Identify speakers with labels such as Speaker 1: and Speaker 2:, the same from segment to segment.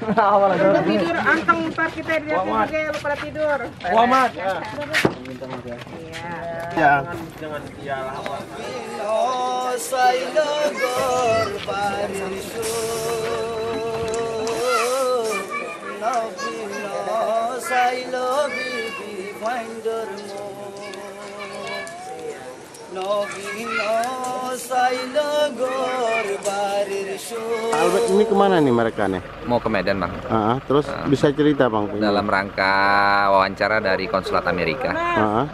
Speaker 1: Udah tidur, anteng ntar kita lihat juga lu pada tidur.
Speaker 2: Muhammad.
Speaker 1: Iya.
Speaker 2: Jangan iyalah.
Speaker 3: Albert, ini kemana nih mereka nih?
Speaker 4: Mau ke Medan, Bang.
Speaker 3: Terus bisa cerita, Bang?
Speaker 4: Dalam rangka wawancara dari konsulat Amerika.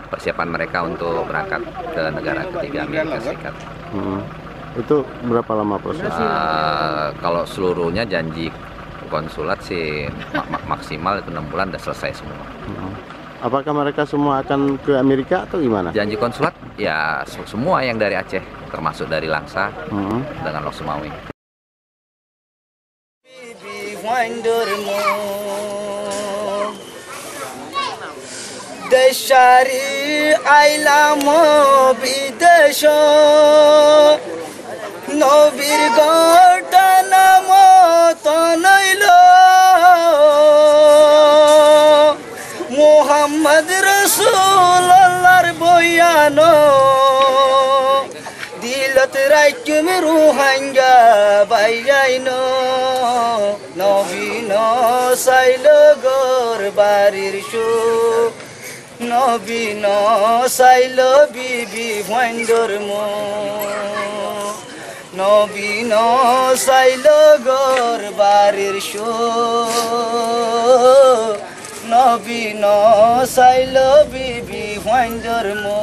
Speaker 4: Persiapan mereka untuk berangkat ke negara ketiga Amerika Serikat.
Speaker 3: Itu berapa lama prosesnya?
Speaker 4: Kalau seluruhnya janji konsulat sih maksimal itu 6 bulan udah selesai semua.
Speaker 3: Apakah mereka semua akan ke Amerika atau gimana?
Speaker 4: Janji konsulat ya semua yang dari Aceh, termasuk dari Langsa dengan Lok Sumawe.
Speaker 5: Deshari ailamo bidesho nobir gotanamo tonailo Muhammad Rasulullah boyano dilat raikum ruhanga bayaino nobino sailo gorbarir shu nobino sailo bibi bhandormo nobino sailo gorbarir shu nobino sailo bibi bhandormo